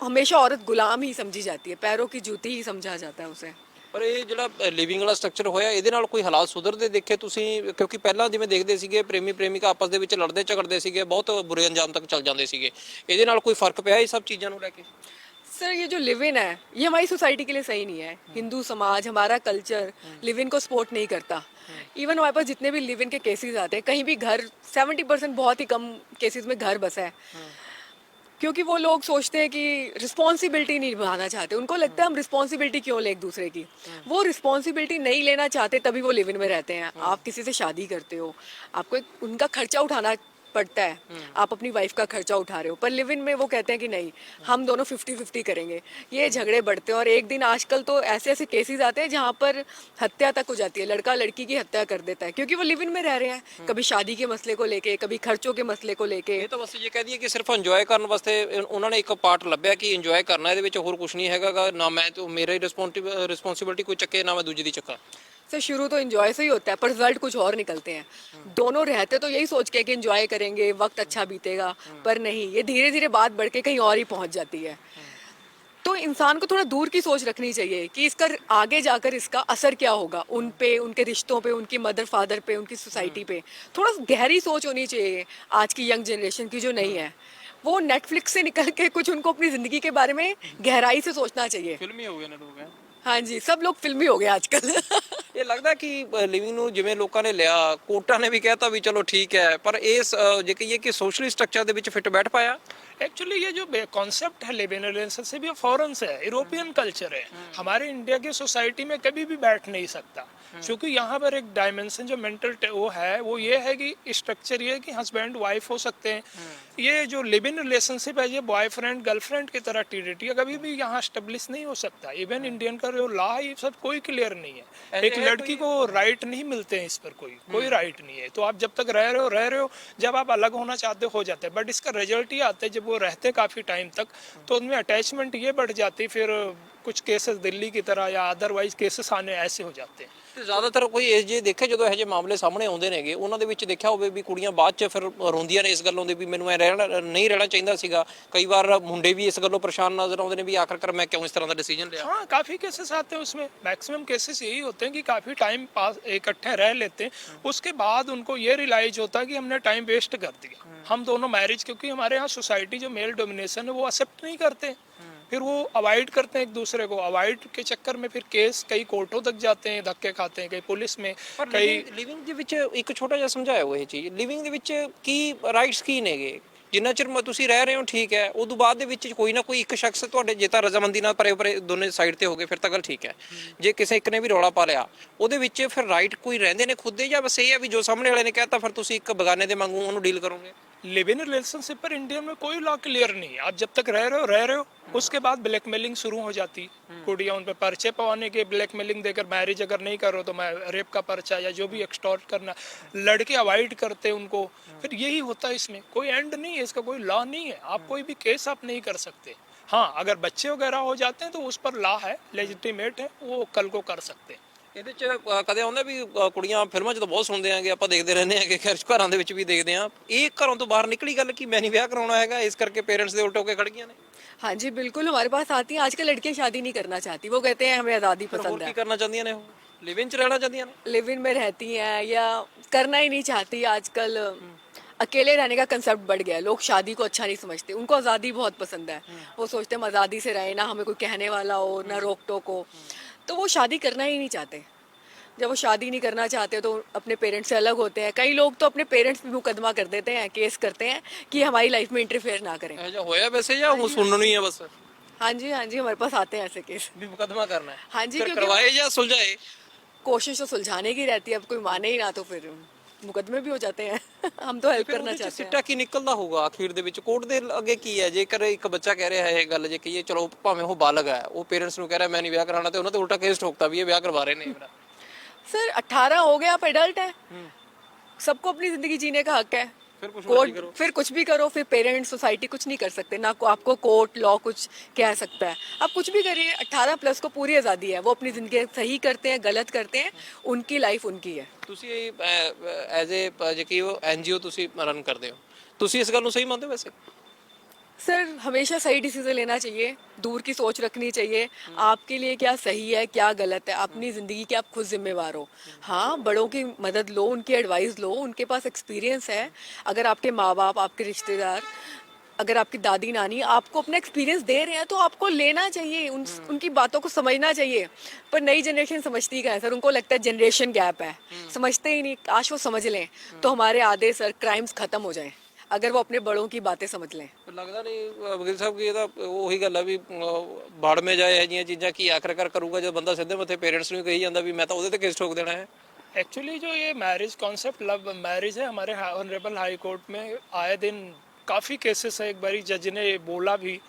हमेशा औरत गुलाम ही समझी जाती है, पैरों की जूती ही समझा जाता है उसे। ਪਰ ਇਹ ਜਿਹੜਾ ਲਿਵਿੰਗ ਵਾਲਾ ਸਟਰਕਚਰ ਹੋਇਆ, ਇਹਦੇ ਨਾਲ ਕੋਈ ਹਾਲਾਤ ਸੁਧਰਦੇ ਦੇਖੇ ਤੁਸੀਂ? ਕਿਉਂਕਿ ਪਹਿਲਾਂ ਜਿਵੇਂ ਦੇਖਦੇ ਸੀਗੇ ਪ੍ਰੇਮੀ ਪ੍ਰੇਮਿਕਾ ਆਪਸ ਦੇ ਵਿੱਚ ਲੜਦੇ ਝਗੜਦੇ ਸੀਗੇ, ਬਹੁਤ ਬੁਰੇ ਅੰਜਾਮ ਤੱਕ ਚੱਲ ਜਾਂਦੇ ਸੀਗੇ। ਇਹਦੇ ਨਾਲ ਕੋਈ ਫਰਕ ਪਿਆ ਇਹ ਸਭ ਚੀਜ਼ਾਂ ਨੂੰ ਲੈ ਕੇ? सर ये जो लिव इन है ये हमारी सोसाइटी के लिए सही नहीं है। हिंदू समाज, हमारा कल्चर लिव इन को सपोर्ट नहीं करता। इवन हमारे पास जितने भी लिव इन के केसेस आते हैं, कहीं भी घर 70% बहुत ही कम केसेस में घर बसा है, क्योंकि वो लोग सोचते हैं कि रिस्पॉन्सिबिलिटी नहीं निभाना चाहते। उनको लगता है हम रिस्पॉन्सिबिलिटी क्यों लें एक दूसरे की। वो रिस्पॉन्सिबिलिटी नहीं लेना चाहते तभी वो लिव इन में रहते हैं। आप किसी से शादी करते हो, आपको उनका खर्चा उठाना पड़ता है, आप अपनी वाइफ का खर्चा उठा रहे हो, पर लिव इन में वो कहते हैं कि नहीं हम दोनों 50-50 करेंगे। ये झगड़े बढ़ते हैं और एक दिन आजकल तो ऐसे ऐसे केसेस आते हैं जहाँ पर हत्या तक हो जाती है, लड़का लड़की की हत्या कर देता है क्योंकि वो लिव इन में रह रहे हैं। कभी शादी के मसले को लेके, कभी खर्चों के मसले को लेके। ਇਹ ਤਾਂ ਬਸ ਇਹ ਕਹਿ ਦਈਏ ਕਿ ਸਿਰਫ ਇੰਜੋਏ ਕਰਨ ਵਾਸਤੇ ਉਹਨਾਂ ਨੇ ਇੱਕ ਪਾਰਟ ਲੱਭਿਆ ਕਿ ਇੰਜੋਏ ਕਰਨਾ, ਇਹਦੇ ਵਿੱਚ ਹੋਰ ਕੁਝ ਨਹੀਂ ਹੈਗਾ ਨਾ। ਮੈਂ तो मेरा रिस्पॉन्सिबिलिटी कोई चक्के ना मैं दूजी दी चक्का। सर शुरू तो एंजॉय से ही होता है, पर रिजल्ट कुछ और निकलते हैं। दोनों रहते तो यही सोच के कि एंजॉय करेंगे, वक्त अच्छा बीतेगा, पर नहीं, ये धीरे धीरे बात बढ़ के कहीं और ही पहुंच जाती है। तो इंसान को थोड़ा दूर की सोच रखनी चाहिए कि इसका आगे जाकर इसका असर क्या होगा उन पे, उनके रिश्तों पे, उनकी मदर फादर पे, उनकी सोसाइटी पे। थोड़ा गहरी सोच होनी चाहिए आज की यंग जनरेशन की जो नहीं है। वो नेटफ्लिक्स से निकल के कुछ उनको अपनी ज़िंदगी के बारे में गहराई से सोचना चाहिए। ਫਿਲਮੀ ਹੋ ਗਏ ਨੇ ਲੋਕ। हाँ जी, सब लोग फिल्मी हो गए आजकल। ਇਹ ਲੱਗਦਾ ਕਿ ਲਿਵਿੰਗ ਨੂੰ ਜਿਵੇਂ ਲੋਕਾਂ ਨੇ ਲਿਆ, ਕੋਰਟਾਂ ਨੇ ਵੀ ਕਹਿਤਾ ਵੀ ਚਲੋ ਠੀਕ ਹੈ, ਪਰ ਇਸ ਜੇ ਕਹੀਏ ਕਿ ਸੋਸ਼ਲੀ ਸਟਰਕਚਰ ਦੇ ਵਿੱਚ ਫਿੱਟ ਬੈਠ ਪਾਇਆ? एक्चुअली ये जो कॉन्सेप्ट है लिव इन रिलेशनशिप, ये फॉरेन से है, यूरोपियन कल्चर है। हमारे इंडिया की सोसाइटी में कभी भी बैठ नहीं सकता, क्योंकि यहाँ पर एक डायमेंशन जो मेंटल वो है वो ये है कि स्ट्रक्चर ये है कि हस्बैंड वाइफ हो सकते हैं। ये जो लिव इन रिलेशनशिप है ये बॉयफ्रेंड गर्लफ्रेंड की तरह ट्रीट है, कभी भी यहाँ स्टेब्लिश नहीं हो सकता। इवन इंडियन का जो लॉ है ये सब कोई क्लियर नहीं है। एक लड़की को राइट नहीं मिलते हैं इस पर, कोई राइट नहीं है। तो आप जब तक रह रहे हो, जब आप अलग होना चाहते हो जाते हैं, बट इसका रिजल्ट ये आता है जब वो रहते काफ़ी टाइम तक तो उनमें अटैचमेंट ये बढ़ जाती, फिर कुछ केसेस दिल्ली की तरह या अदरवाइज केसेस आने ऐसे हो जाते हैं। ਤੇ ਜ਼ਿਆਦਾਤਰ ਕੋਈ ਇਹ ਜੇ ਦੇਖੇ ਜਦੋਂ ਇਹੋ ਜਿਹੇ ਮਾਮਲੇ ਸਾਹਮਣੇ ਆਉਂਦੇ ਨੇਗੇ ਉਹਨਾਂ ਦੇ ਵਿੱਚ ਦੇਖਿਆ ਹੋਵੇ ਵੀ ਕੁੜੀਆਂ ਬਾਅਦ 'ਚ ਫਿਰ ਰੋਂਦੀਆਂ ਨੇ ਇਸ ਗੱਲੋਂ ਦੇ ਵੀ ਮੈਨੂੰ ਇਹ ਨਹੀਂ ਰਹਿਣਾ ਚਾਹੀਦਾ ਸੀਗਾ। ਕਈ ਵਾਰ ਮੁੰਡੇ ਵੀ ਇਸ ਗੱਲੋਂ ਪਰੇਸ਼ਾਨ ਨਜ਼ਰ ਆਉਂਦੇ ਨੇ ਵੀ ਆਖਰਕਾਰ मैं क्यों इस तरह का डिसीजन लिया। हाँ, काफ़ी केसेस आते हैं उसमें। मैक्सिमम केसेस यही होते हैं कि काफ़ी टाइम पास इकट्ठे रह लेते हैं, उसके बाद उनको ये रियलाइज होता है कि हमने टाइम वेस्ट कर दिया। हम दोनों मैरिज, क्योंकि हमारे यहाँ सोसाइटी जो मेल डोमिनेशन है वो एक्सेप्ट नहीं करते, फिर वो अवॉइड करते हैं एक दूसरे को। अवॉइड के चक्कर में फिर केस कई कोर्टों तक जाते हैं, धक्के खाते हैं, कई पुलिस में, कई ਲਿਵਿੰਗ ਦੇ ਵਿੱਚ ਇੱਕ ਛੋਟਾ ਜਿਹਾ ਸਮਝਾਇਓ ਇਹ ਚੀਜ਼। ਲਿਵਿੰਗ ਦੇ ਵਿੱਚ ਕੀ ਰਾਈਟਸ ਕੀ ਨੇਗੇ? ਜਿੰਨਾ ਚਿਰ ਤੁਸੀਂ ਰਹਿ ਰਹੇ ਹੋ ਠੀਕ ਹੈ, ਉਦੋਂ ਬਾਅਦ ਦੇ ਵਿੱਚ ਕੋਈ ਨਾ ਕੋਈ ਇੱਕ ਸ਼ਖਸ ਤੁਹਾਡੇ ਜੇ ਤਾਂ ਰਜ਼ਾਮੰਦੀ ਨਾਲ ਪਰੇ ਦੋਨੇ ਸਾਈਡ ਤੇ ਹੋ ਗਏ ਫਿਰ ਤਾਂ ਗੱਲ ਠੀਕ ਹੈ। ਜੇ ਕਿਸੇ ਇੱਕ ਨੇ ਵੀ ਰੌਲਾ ਪਾ ਲਿਆ ਉਹਦੇ ਵਿੱਚ ਫਿਰ ਰਾਈਟ ਕੋਈ ਰਹਿੰਦੇ ਨੇ ਖੁਦ ਦੇ, ਜਾਂ ਬਸ ਇਹ ਹੈ ਵੀ ਜੋ ਸਾਹਮਣੇ ਵਾਲੇ ਨੇ ਕਹਿਤਾ ਫਿਰ ਤੁਸੀਂ ਇੱਕ ਬਗਾਨੇ ਦੇ ਵਾਂਗੂ ਉਹਨੂੰ ਡੀਲ ਕਰੋਗੇ? लिव इन रिलेशनशिप पर इंडिया में कोई लॉ क्लियर नहीं है। आप जब तक रह रहे हो उसके बाद ब्लैकमेलिंग शुरू हो जाती। कुड़ियाँ उन पर पर्चे पवाने के ब्लैकमेलिंग देकर मैरिज अगर नहीं करो तो मैं रेप का पर्चा या जो भी एक्सटॉर्ट करना, लड़के अवॉइड करते उनको। फिर यही होता है, इसमें कोई एंड नहीं है, इसका कोई लॉ नहीं है। आप कोई भी केस आप नहीं कर सकते। हाँ, अगर बच्चे वगैरह हो जाते हैं तो उस पर लॉ है, लेजिटिमेट है, वो कल को कर सकते हैं। ਇਹਦੇ 'ਚ ਕਦੇ ਆਉਂਦਾ ਵੀ ਕੁੜੀਆਂ ਫਿਲਮਾਂ 'ਚ ਤਾਂ ਬਹੁਤ ਸੁਣਦੇ ਆਂਗੇ, ਆਪਾਂ ਦੇਖਦੇ ਰਹਿੰਦੇ ਆਂਗੇ, ਖੈਰ ਘਰਾਂ ਦੇ ਵਿੱਚ ਵੀ ਦੇਖਦੇ ਆਂ, ਇਹ ਘਰੋਂ ਤੋਂ ਬਾਹਰ ਨਿਕਲੀ ਗੱਲ ਕਿ ਮੈਂ ਨਹੀਂ ਵਿਆਹ ਕਰਾਉਣਾ ਹੈਗਾ ਇਸ ਕਰਕੇ ਪੇਰੈਂट्स ਦੇ ਉਲਟ ਹੋ ਕੇ ਖੜ ਗਈਆਂ ਨੇ? हाँ जी बिल्कुल, हमारे पास आती हैं। आजकल लड़कियां शादी नहीं करना चाहती, वो कहते हैं हमें आज़ादी ਹੋਰ पसंद ਕੀ है। ਕਰਨਾ ਚਾਹੁੰਦੀਆਂ ਨੇ? ਉਹ ਲਿਵ ਇਨ 'ਚ ਰਹਿਣਾ ਚਾਹੁੰਦੀਆਂ ਨੇ? लिव इन में रहती हैं या करना ही नहीं चाहती। आजकल अकेले रहने का कंसेप्ट बढ़ गया है, लोग शादी को अच्छा नहीं समझते, उनको आज़ादी बहुत पसंद है। वो सोचते हैं हम आज़ादी से रहें, ना हमें कोई कहने वाला हो, ना रोक टोक हो, तो वो शादी करना ही नहीं चाहते। जब वो शादी नहीं करना चाहते तो अपने पेरेंट्स से अलग होते हैं। कई लोग तो अपने पेरेंट्स भी मुकदमा कर देते हैं, केस करते हैं कि हमारी लाइफ में इंटरफेयर ना करें। ਇਹੋ ਜਿਹਾ ਹੋਇਆ ਵੈਸੇ ਜਾਂ ਉਹ ਸੁਣਨ ਨੂੰ ਹੀ ਹੈ ਬਸ हाँ जी हमारे पास आते हैं ऐसे केस। ਵੀ ਮੁਕੱਦਮਾ ਕਰਨਾ ਹੈ? हाँ जी, ਫਿਰ क्योंकि ਕਰਵਾਏ ਜਾਂ ਸੁਲਝਾਏ? कोशिश तो सुलझाने की रहती है, अब कोई माने ही ना तो फिर मुकदमे भी हो जाते हैं। हम तो हेल्प ਫਿਰ करना ਉਹਦੇ 'ਚ चाहते हैं। ਸਿੱਟਾ ਕੀ ਨਿਕਲਦਾ ਹੋਊਗਾ ਅਖੀਰ ਦੇ ਵਿੱਚ? ਕੋਰਟ ਦੇ ਅੱਗੇ ਕੀ ਹੈ ਜੇਕਰ ਇੱਕ ਬੱਚਾ ਕਹਿ ਰਿਹਾ ਹੈ ਇਹ ਗੱਲ, ਜੇ ਕਹੀਏ ਚਲੋ ਭਾਵੇਂ ਉਹ ਬਾਲਗ ਹੈ, ਉਹ ਪੇਰੈਂਟਸ ਨੂੰ ਕਹਿ ਰਿਹਾ ਮੈਂ ਨਹੀਂ ਵਿਆਹ ਕਰਾਉਣਾ, ਤੇ ਉਹਨਾਂ ਤੇ ਉਲਟਾ ਕੇਸ ਠੋਕਤਾ ਵੀ ਇਹ ਵਿਆਹ ਕਰਵਾ ਰਹੇ ਨੇ ਮੇਰਾ। सर 18 हो गया, आप एडल्ट है, सबको अपनी जिंदगी जीने का हक है। फिर कुछ मर्जी कोर्ट करो। फिर कुछ भी करो, फिर पेरेंट्स सोसाइटी कुछ नहीं कर सकते, ना को आपको कोर्ट लॉ कुछ कह सकता है। आप कुछ भी करिए, 18 प्लस को पूरी आज़ादी है, वो अपनी ज़िंदगी सही करते हैं गलत करते हैं, उनकी लाइफ उनकी है। ਤੁਸੀਂ ਐਜ਼ ਏ ਜੇ ਕਿ ਉਹ ਐਨਜੀਓ ਤੁਸੀਂ ਰਨ ਕਰਦੇ ਹੋ, ਤੁਸੀਂ ਇਸ ਗੱਲ ਨੂੰ ਸਹੀ ਮੰਨਦੇ ਹੋ ਵੈਸੇ? सर हमेशा सही डिसीजन लेना चाहिए, दूर की सोच रखनी चाहिए। आपके लिए क्या सही है क्या गलत है, अपनी ज़िंदगी के आप खुद जिम्मेवार हो। हाँ, बड़ों की मदद लो, उनकी एडवाइस लो, उनके पास एक्सपीरियंस है। अगर आपके माँ बाप, आपके रिश्तेदार, अगर आपकी दादी नानी आपको अपना एक्सपीरियंस दे रहे हैं तो आपको लेना चाहिए, उनकी बातों को समझना चाहिए। पर नई जनरेशन समझती क्या है सर, उनको लगता है जनरेशन गैप है, समझते ही नहीं। काश वो समझ लें तो हमारे आधे सर क्राइम्स ख़त्म हो जाएं, अगर वो अपने बड़ों की बातें समझ लें। ਲੱਗਦਾ ਨਹੀਂ ਵਕੀਲ ਸਾਹਿਬ ਕਿ ਇਹਦਾ ਉਹੀ ਗੱਲ ਆ ਵੀ ਬਾੜ ਮੇ ਜਾਏ ਇਹ ਜੀਆਂ ਚੀਜ਼ਾਂ ਕੀ ਆਖਰਕਾਰ ਕਰੂਗਾ ਜਦੋਂ ਬੰਦਾ ਸਿੱਧੇ ਮੱਥੇ ਪੇਰੈਂਟਸ ਨੂੰ ਕਹੀ ਜਾਂਦਾ ਵੀ ਮੈਂ ਤਾਂ ਉਹਦੇ ਤੇ ਕੇਸ ਠੋਕ ਦੇਣਾ ਹੈ? एक्चुअली जो ये मैरिज कॉन्सेप्ट लव मैरिज है, हमारे ऑनरेबल हाई कोर्ट में आए दिन काफ़ी केसेस है। एक बारी जज ने बोला भी,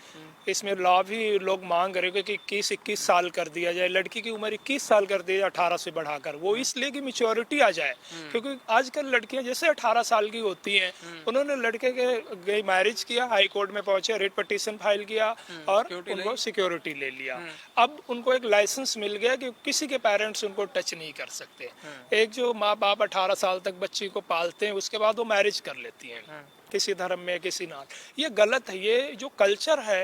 इसमें लॉ भी लोग मांग रहे कि 21-21 साल कर दिया जाए, लड़की की उम्र 21 साल कर दी जाए 18 से बढ़ाकर, वो इसलिए कि मेच्योरिटी आ जाए। क्योंकि आजकल लड़कियां जैसे 18 साल की होती हैं, उन्होंने लड़के के गई मैरिज किया, हाई कोर्ट में पहुंचे, रिट पिटीशन फाइल किया और उनको सिक्योरिटी ले लिया। अब उनको एक लाइसेंस मिल गया कि किसी के पेरेंट्स उनको टच नहीं कर सकते। एक जो माँ बाप 18 साल तक बच्ची को पालते हैं, उसके बाद वो मैरिज कर लेती हैं किसी धर्म में किसी नाम। ये गलत है। ये जो कल्चर है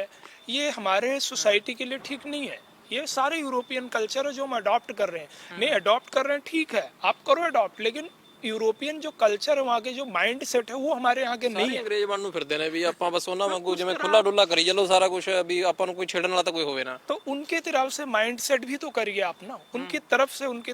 ये हमारे सोसाइटी के लिए ठीक नहीं है। ये सारे यूरोपियन कल्चर है जो हम अडॉप्ट कर रहे हैं। नहीं अडॉप्ट कर रहे हैं ठीक है, आप करो अडॉप्ट, लेकिन यूरोपियन जो कल्चर है, वहाँ के जो माइंड सेट है वो हमारे यहाँ के नहीं है। ਅੰਗਰੇਜ਼ ਬਣ ਨੂੰ ਫਿਰਦੇ ਨੇ ਵੀ ਆਪਾਂ ਬਸ ਉਹਨਾਂ ਵਾਂਗੂ ਜਿਵੇਂ ਖੁੱਲਾ ਡੁੱਲਾ ਕਰੀ ਚੱਲੋ ਸਾਰਾ ਕੁਝ, ਵੀ ਆਪਾਂ ਨੂੰ ਕੋਈ ਛੇੜਨ ਵਾਲਾ ਤਾਂ ਕੋਈ ਹੋਵੇ ਨਾ। तो उनके तरफ से माइंड सेट भी तो करिए आप ना, उनकी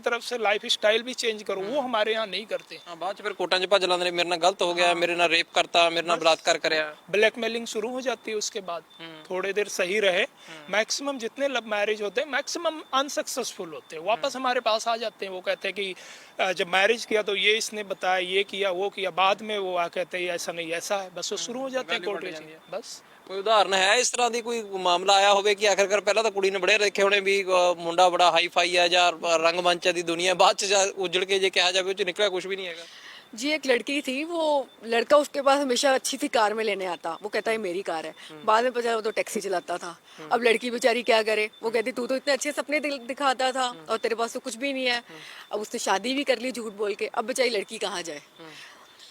तरफ से लाइफ स्टाइल भी चेंज करो, वो हमारे यहाँ नहीं करते। ਹਾਂ ਬਾਅਦ ਚ ਫਿਰ ਕੋਰਟਾਂ 'ਚ ਭੱਜ ਲਾਂਦੇ ਨੇ ਮੇਰੇ ਨਾਲ ਗਲਤ ਹੋ ਗਿਆ, ਮੇਰੇ ਨਾਲ ਰੇਪ ਕਰਤਾ, ਮੇਰੇ ਨਾਲ ਬਲਾਤਕਾਰ ਕਰਿਆ। ब्लैकमेलिंग शुरू हो जाती है उसके बाद। थोड़ी देर सही रहे, मैक्सिमम जितने लव मैरिज होते हैं मैक्सिमम अनसक्सेसफुल होते हैं, वापस हमारे पास आ जाते हैं। वो कहते हैं कि जब मैरिज किया तो ये इसने बताया, ये किया वो किया, बाद में वो आ कहते हैं ऐसा नहीं ऐसा है, बस वो शुरू हो जाते हैं कोर्ट केस। बस ਕੋਈ ਉਦਾਹਰਨ ਹੈ ਇਸ ਤਰ੍ਹਾਂ ਦੀ, ਕੋਈ ਮਾਮਲਾ ਆਇਆ ਹੋਵੇ ਕਿ ਆਖਰਕਾਰ ਪਹਿਲਾਂ ਤਾਂ ਕੁੜੀ ਨੇ ਬੜੇ ਦੇਖੇ ਹੋਣੇ ਵੀ ਮੁੰਡਾ ਬੜਾ ਹਾਈ ਫਾਈ ਹੈ ਜਾਂ ਰੰਗਮੰਚ ਦੀ ਦੁਨੀਆ, ਬਾਅਦ ਚ ਉਜੜ ਕੇ ਜੇ ਕਿਹਾ ਜਾਵੇ ਉਹ ਚ ਨਿਕਲਿਆ ਕੁਝ ਵੀ ਨਹੀਂ ਹੈਗਾ? जी एक लड़की थी, वो लड़का उसके पास हमेशा अच्छी सी कार में लेने आता, वो कहता है मेरी कार है, बाद में पता चला वो तो टैक्सी चलाता था। अब लड़की बेचारी क्या करे, वो कहती तू तो इतने अच्छे सपने दिखाता था और तेरे पास तो कुछ भी नहीं है। अब उसने शादी भी कर ली झूठ बोल के, अब बेचारी लड़की कहाँ जाए।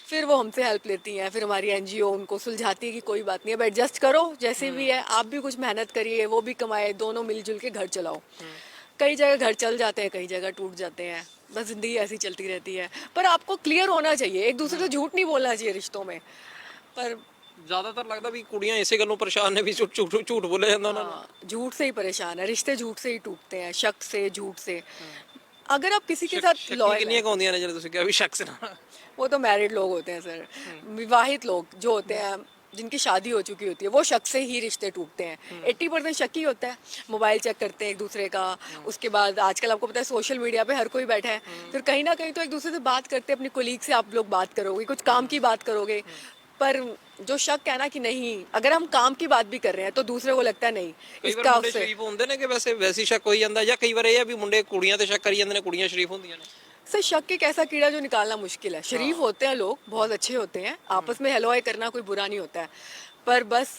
फिर वो हमसे हेल्प लेती हैं, फिर हमारी एनजीओ उनको सुलझाती है कि कोई बात नहीं, अब एडजस्ट करो जैसे भी है, आप भी कुछ मेहनत करिए, वो भी कमाए, दोनों मिलजुल के घर चलाओ। कई जगह घर चल जाते हैं, कई जगह टूट जाते हैं, बस जिंदगी ऐसी चलती रहती है। पर आपको क्लियर होना चाहिए, एक दूसरे से झूठ नहीं बोलना चाहिए रिश्तों में। पर ਜ਼ਿਆਦਾਤਰ ਲੱਗਦਾ ਵੀ ਕੁੜੀਆਂ ਇਸੇ ਗੱਲੋਂ ਪਰੇਸ਼ਾਨ ਨੇ ਵੀ ਝੂਠ ਬੋਲਿਆ ਜਾਂਦਾ ਉਹਨਾਂ ਨੂੰ। हाँ, झूठ से ही परेशान है, रिश्ते झूठ से ही टूटते हैं, शक से, झूठ से। अगर आप किसी के साथ लॉयल ਕਿੰਨੀਆਂ ਕੁ ਆਉਂਦੀਆਂ ਨੇ ਜਿਹੜੇ ਤੁਸੀਂ ਕਿਹਾ ਵੀ ਸ਼ਖਸ ਨਾਲ। वो तो मैरिड लोग होते हैं सर, विवाहित लोग जो होते हैं जिनकी शादी हो चुकी होती है, वो शक से ही रिश्ते टूटते हैं। 80% शक ही होता है, मोबाइल चेक करते हैं एक दूसरे का। उसके बाद आजकल आपको पता है सोशल मीडिया पे हर कोई बैठा है, फिर कहीं ना कहीं तो एक दूसरे से बात करते हैं, अपनी कोलीग से आप लोग बात करोगे, कुछ काम की बात करोगे। पर जो शक है ना कि नहीं, अगर हम काम की बात भी कर रहे हैं तो दूसरे को लगता है नहीं ਕਈ ਵਾਰ इसका ਮੁੰਡੇ उससे। ਸ਼ਰੀਫ ਹੁੰਦੇ ਨੇ ਕਿ ਵੈਸੇ ਹੀ ਸ਼ੱਕ ਹੋਈ ਜਾਂਦਾ, ਜਾਂ ਕਈ ਵਾਰ ਇਹ ਆ ਵੀ ਮੁੰਡੇ ਕੁੜੀਆਂ ਤੇ ਸ਼ੱਕ ਕਰੀ ਜਾਂਦੇ ਨੇ, ਕੁੜੀਆਂ ਸ਼ਰੀਫ ਹੁੰਦੀਆਂ ਨੇ। सर शक एक ऐसा कीड़ा जो निकालना मुश्किल है। शरीफ होते हैं लोग, बहुत अच्छे होते हैं, आपस में हेलो हाय करना कोई बुरा नहीं होता है, पर बस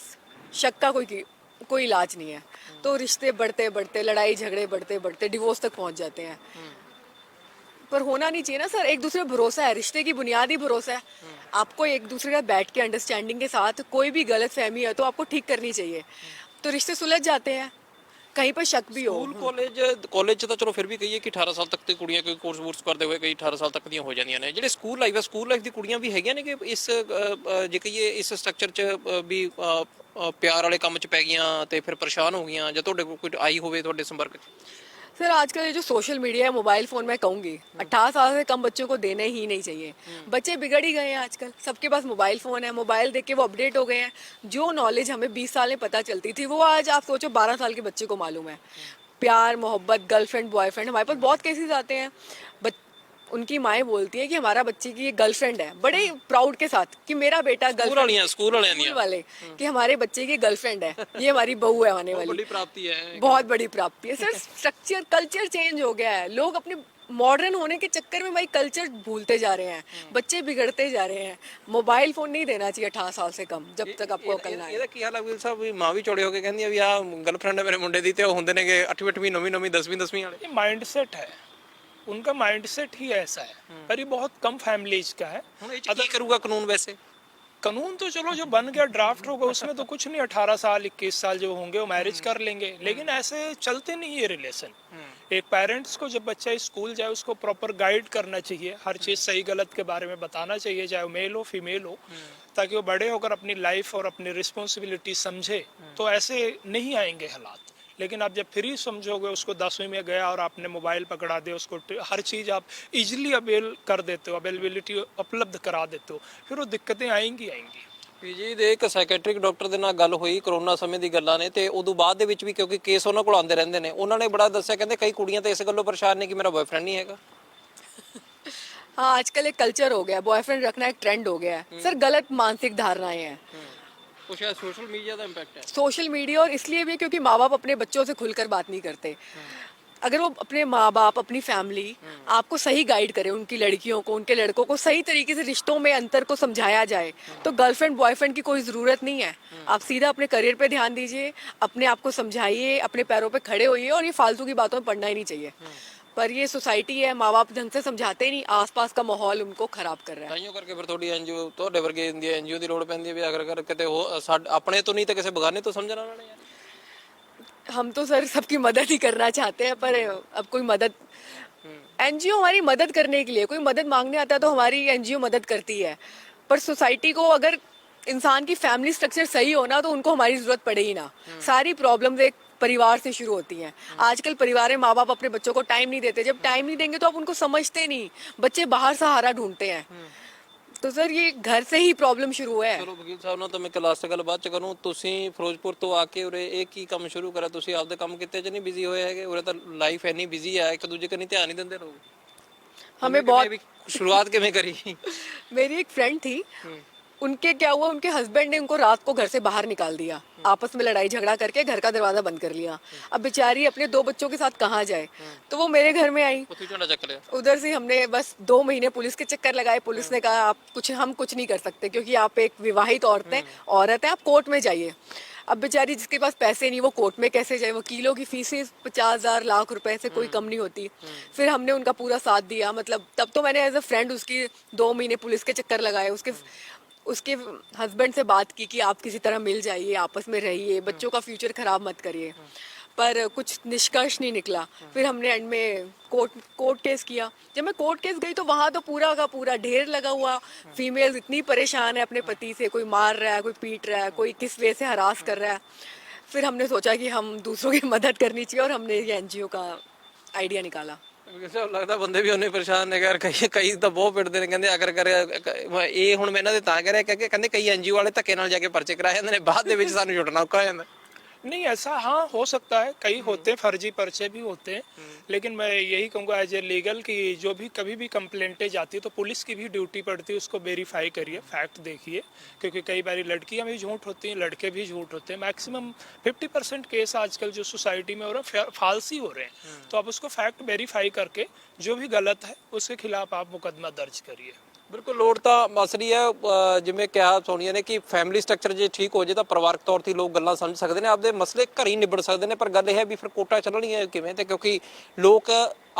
शक का कोई इलाज नहीं है। तो रिश्ते बढ़ते बढ़ते, लड़ाई झगड़े बढ़ते बढ़ते डिवोर्स तक पहुंच जाते हैं। पर होना नहीं चाहिए ना सर, एक दूसरे पर भरोसा है, रिश्ते की बुनियादी भरोसा है। आपको एक दूसरे का बैठ के अंडरस्टैंडिंग के साथ कोई भी गलत फहमी है तो आपको ठीक करनी चाहिए, तो रिश्ते सुलझ जाते हैं, कहीं पर शक भी हो। ਸਕੂਲ ਕਾਲਜ ਚ ਤਾਂ ਚਲੋ ਫਿਰ ਵੀ ਕਹੀਏ ਕਿ 18 ਸਾਲ ਤੱਕ ਤੇ ਕੁੜੀਆਂ ਕੋਈ ਕੋਰਸ ਵੂਰਸ ਕਰਦੇ ਹੋਏ ਕਈ 18 ਸਾਲ ਤੱਕ ਦੀਆਂ ਹੋ ਜਾਂਦੀਆਂ ਨੇ। ਜਿਹੜੇ ਸਕੂਲ ਲਾਈਫ ਦੀ ਕੁੜੀਆਂ ਵੀ ਹੈਗੀਆਂ ਨੇ ਕਿ ਇਸ ਜੇ ਕਹੀਏ ਇਸ ਸਟਰਕਚਰ ਚ ਵੀ ਪਿਆਰ ਵਾਲੇ ਕੰਮ ਚ ਪੈ ਗਈਆਂ ਤੇ ਫਿਰ ਪਰੇਸ਼ਾਨ ਹੋ ਗਈਆਂ, ਜਾਂ ਤੁਹਾਡੇ ਕੋਲ ਕੋਈ ਆਈ ਹੋਵੇ ਤੁਹਾਡੇ ਸੰਪਰਕ ਚ। सर आजकल ये जो सोशल मीडिया है, मोबाइल फोन, मैं कहूँगी 18 साल से कम बच्चों को देने ही नहीं चाहिए। बच्चे बिगड़ ही गए हैं आजकल, सबके पास मोबाइल फोन है, मोबाइल देख के वो अपडेट हो गए हैं। जो नॉलेज हमें 20 साल में पता चलती थी, वो आज आप सोचो 12 साल के बच्चे को मालूम है। प्यार, मोहब्बत, गर्लफ्रेंड, बॉयफ्रेंड, हमारे पास बहुत केसेस आते हैं। उनकी माएँ बोलती है कि हमारा बच्चे की ये गर्लफ्रेंड है, बड़े प्राउड के साथ कि मेरा बेटा गर्लफ्रेंड, स्कूल वाले कि हमारे बच्चे की गर्लफ्रेंड है, ये हमारी बहू है आने वाली। बड़ी प्राप्ति है, बहुत बड़ी प्राप्ति है सर। स्ट्रक्चर, कल्चर चेंज हो गया है, लोग अपने मॉडर्न होने के चक्कर में भाई कल्चर भूलते जा रहे हैं, बच्चे बिगड़ते जा रहे हैं। मोबाइल फोन नहीं देना चाहिए 18 साल से कम, जब तक आपको अकल ना आए। ਇਹਦਾ ਕੀ ਹਾਲ ਹੈ ਵੀਰ ਸਾਹਿਬ, ਵੀ ਮਾਂ ਵੀ ਚੌੜੇ ਹੋ ਕੇ ਕਹਿੰਦੀ ਆ ਵੀ ਆ ਗਰਲਫ੍ਰੈਂਡ ਹੈ ਮੇਰੇ ਮੁੰਡੇ ਦੀ, ਤੇ ਉਹ ਹੁੰਦੇ ਨੇਗੇ 8ਵੀਂ 8ਵੀਂ 9ਵੀਂ 9ਵੀਂ 10ਵੀਂ 10ਵੀਂ ਵਾਲੇ। ये माइंडसेट है, उनका माइंडसेट ही ऐसा है। पर ये बहुत कम फैमिलीज का है। ਹੁਣ ਇਹ ਚ ਕੀ ਕਰੂਗਾ ਕਾਨੂੰਨ ਵੈਸੇ? कानून तो चलो जो बन गया ड्राफ्ट होगा, उसमें तो कुछ नहीं, 18 साल 21 साल जो होंगे वो मैरिज कर लेंगे, लेकिन ऐसे चलते नहीं ये रिलेशन। एक पेरेंट्स को जब बच्चा स्कूल जाए उसको प्रॉपर गाइड करना चाहिए, हर चीज़ सही गलत के बारे में बताना चाहिए, चाहे वो मेल हो फीमेल हो, ताकि वो बड़े होकर अपनी लाइफ और अपनी रिस्पॉन्सिबिलिटी समझे, तो ऐसे नहीं आएंगे हालात। लेकिन आप जब फ्री समझोगे, उसको 10वीं में गया और आपने मोबाइल पकड़ा दे, उसको हर चीज़ आप इजीली अवेल कर देते हो, अवेलेबिलिटी उपलब्ध करा देते हो, फिर वो दिक्कतें आएंगी। ਪੀਜੀ ਦੇ ਇੱਕ ਸਾਈਕੈਟ੍ਰਿਕ ਡਾਕਟਰ ਦੇ ਨਾਲ ਗੱਲ ਹੋਈ, ਕਰੋਨਾ ਸਮੇਂ ਦੀ ਗੱਲਾਂ ਨੇ, ਤੇ ਉਦੋਂ ਬਾਅਦ ਦੇ ਵਿੱਚ ਵੀ ਕਿਉਂਕਿ ਕੇਸ ਉਹਨਾਂ ਕੋਲ ਆਉਂਦੇ ਰਹਿੰਦੇ ਨੇ, ਉਹਨਾਂ ਨੇ ਬੜਾ ਦੱਸਿਆ, ਕਹਿੰਦੇ ਕਈ ਕੁੜੀਆਂ ਤਾਂ ਇਸ ਗੱਲੋਂ ਪਰੇਸ਼ਾਨ ਨੇ ਕਿ ਮੇਰਾ ਬॉयਫ੍ਰੈਂਡ ਨਹੀਂ ਹੈਗਾ। हाँ आजकल एक कल्चर हो गया, बॉयफ्रेंड रखना एक ट्रेंड हो गया है सर, गलत मानसिक धारणाएं हैं। ਉਹ ਸ਼ਾਇਦ ਸੋਸ਼ਲ ਮੀਡੀਆ ਦਾ ਇੰਪੈਕਟ ਹੈ। सोशल मीडिया, और इसलिए भी क्योंकि माँ बाप अपने बच्चों से खुलकर बात नहीं करते। अगर वो अपने माँ बाप, अपनी फैमिली आपको सही गाइड करे, उनकी लड़कियों को, उनके लड़कों को सही तरीके से रिश्तों में अंतर को समझाया जाए, तो गर्लफ्रेंड बॉयफ्रेंड की कोई ज़रूरत नहीं है। आप सीधा अपने करियर पे ध्यान दीजिए, अपने आप को समझाइए, अपने पैरों पे खड़े होइए, और ये फालतू की बातों में पड़ना ही नहीं चाहिए। पर ये सोसाइटी है, माँ बाप ढंग से समझाते ही नहीं, आसपास का माहौल उनको खराब कर रहा है। ਤਾਈਓ ਕਰਕੇ ਫਿਰ ਤੁਹਾਡੀ ਐਨਜੀਓ, ਤੁਹਾਡੇ ਵਰਗੇ ਦੀ ਐਨਜੀਓ ਦੀ ਲੋੜ ਪੈਂਦੀ ਹੈ ਵੀ ਅਗਰ ਕਿਤੇ ਹੋ ਆਪਣੇ ਤੋਂ ਨਹੀਂ ਤਾਂ ਕਿਸੇ ਬਗਾਨੇ ਤੋਂ ਸਮਝਣਾ ਉਹਨਾਂ ਨੇ ਯਾਰ। हम तो सर सबकी मदद ही करना चाहते हैं, पर अब कोई मदद, एनजीओ हमारी मदद करने के लिए, कोई मदद मांगने आता है तो हमारी एनजीओ मदद करती है, पर सोसाइटी को अगर इंसान की फैमिली स्ट्रक्चर सही हो ना, तो उनको हमारी ज़रूरत पड़े ही ना। सारी प्रॉब्लम्स एक परिवार से शुरू होती हैं। आजकल परिवार में माँ बाप अपने बच्चों को टाइम नहीं देते, जब टाइम नहीं देंगे तो आप उनको समझते नहीं, बच्चे बाहर सहारा ढूंढते हैं। तो सर ये घर से ही प्रॉब्लम शुरू है। ਚਲੋ ਵਕੀਲ ਸਾਹਿਬ ਨਾਲ ਤਾਂ ਮੈਂ ਇੱਕ ਲਾਸਟ ਗੱਲ ਬਾਅਦ ਚ ਕਰੂੰ। ਤੁਸੀਂ ਫਿਰੋਜ਼ਪੁਰ ਤੋਂ ਆ ਕੇ ਉਰੇ ਇਹ ਕੀ ਕੰਮ ਸ਼ੁਰੂ ਕਰਿਆ? ਤੁਸੀਂ ਆਪਦੇ ਕੰਮ ਕਿਤੇ ਚ ਨਹੀਂ ਬਿਜ਼ੀ ਹੋਏ ਹੈਗੇ? ਉਰੇ ਤਾਂ ਲਾਈਫ ਇੰਨੀ ਬਿਜ਼ੀ ਹੈ, ਇੱਕ ਦੂਜੇ ਕੰਨੀ ਧਿਆਨ ਨਹੀਂ ਦਿੰਦੇ ਲੋਕ। हमें बहुत शुरुआत किਵੇਂ करी? मेरी एक फ्रेंड थी, उनके क्या हुआ, उनके हस्बैंड ने उनको रात को घर से बाहर निकाल दिया, आपस में लड़ाई झगड़ा करके घर का दरवाजा बंद कर लिया। अब बेचारी अपने 2 बच्चों के साथ कहाँ जाए, तो वो मेरे घर में आई। उधर से हमने बस 2 महीने पुलिस के चक्कर लगाए। पुलिस ने कहा हम कुछ नहीं कर सकते, क्योंकि आप एक विवाहित औरत है, आप कोर्ट में जाइए। अब बेचारी जिसके पास पैसे नहीं, वो कोर्ट में कैसे जाए? वकीलों की फीसें 50,000 लाख रुपए से कोई कम नहीं होती। फिर हमने उनका पूरा साथ दिया, मतलब तब तो मैंने एज अ फ्रेंड उसकी 2 महीने पुलिस के चक्कर लगाए। उसके हस्बैंड से बात की कि आप किसी तरह मिल जाइए, आपस में रहिए, बच्चों का फ्यूचर खराब मत करिए, पर कुछ निष्कर्ष नहीं निकला। फिर हमने एंड में कोर्ट केस किया। जब मैं कोर्ट केस गई तो वहाँ तो पूरा का पूरा ढेर लगा हुआ। फीमेल्स इतनी परेशान है अपने पति से, कोई मार रहा है, कोई पीट रहा है, कोई किस वे से हरास कर रहा है। फिर हमने सोचा कि हम दूसरों की मदद करनी चाहिए, और हमने ये NGO का आइडिया निकाला। ਲੱਗਦਾ ਬੰਦੇ ਵੀ ਉਹਨੇ ਪਰੇਸ਼ਾਨ ਨੇ ਯਾਰ, ਕਈ ਤਾਂ ਬਹੁਤ ਪਿੱਟਦੇ ਨੇ, ਕਹਿੰਦੇ ਅਗਰ ਇਹ ਹੁਣ ਮੈਂ ਇਹਨਾਂ ਦੇ ਤਾਂ ਕਹਿ ਰਿਹਾ ਕਿ ਕਹਿੰਦੇ ਕਈ NGO ਵਾਲੇ ਧੱਕੇ ਨਾਲ ਜਾ ਕੇ ਪਰਚੇ ਕਰਾ ਜਾਂਦੇ ਨੇ, ਬਾਅਦ ਦੇ ਵਿੱਚ ਸਾਨੂੰ ਛੁੱਟਣਾ ਔਖਾ ਹੋ ਜਾਂਦਾ। नहीं ऐसा हाँ हो सकता है, कई होते हैं, फर्जी पर्चे भी होते हैं, लेकिन मैं यही कहूँगा एज ए लीगल कि जो भी कभी भी कंप्लेंटें जाती है तो पुलिस की भी ड्यूटी पड़ती है, उसको वेरीफाई करिए, फैक्ट देखिए, क्योंकि कई बार लड़कियाँ भी झूठ होती हैं, लड़के भी झूठ होते हैं। मैक्सिमम 50% केस आजकल जो सोसाइटी में हो रहे हैं फालसी हो रहे हैं, तो आप उसको फैक्ट वेरीफाई करके जो भी गलत है उसके खिलाफ आप मुकदमा दर्ज करिए। ਬਿਲਕੁਲ ਲੋੜ ਤਾਂ ਮਸਲੀ ਹੈ, ਜਿਵੇਂ ਕਿਹਾ ਸੋਨੀਆ ਨੇ ਕਿ ਫੈਮਿਲੀ ਸਟਰਕਚਰ ਜੇ ਠੀਕ ਹੋ ਜੇ ਤਾਂ ਪਰਿਵਾਰਕ ਤੌਰ ਤੇ ਲੋਕ ਗੱਲਾਂ ਸਮਝ ਸਕਦੇ ਨੇ, ਆਪਦੇ ਮਸਲੇ ਘਰ ਹੀ ਨਿਬੜ ਸਕਦੇ ਨੇ। ਪਰ ਗੱਲ ਇਹ ਹੈ ਵੀ ਫਿਰ ਕੋਟਾ ਚੱਲਣੀ ਹੈ ਕਿਵੇਂ, ਤੇ ਕਿਉਂਕਿ ਲੋਕ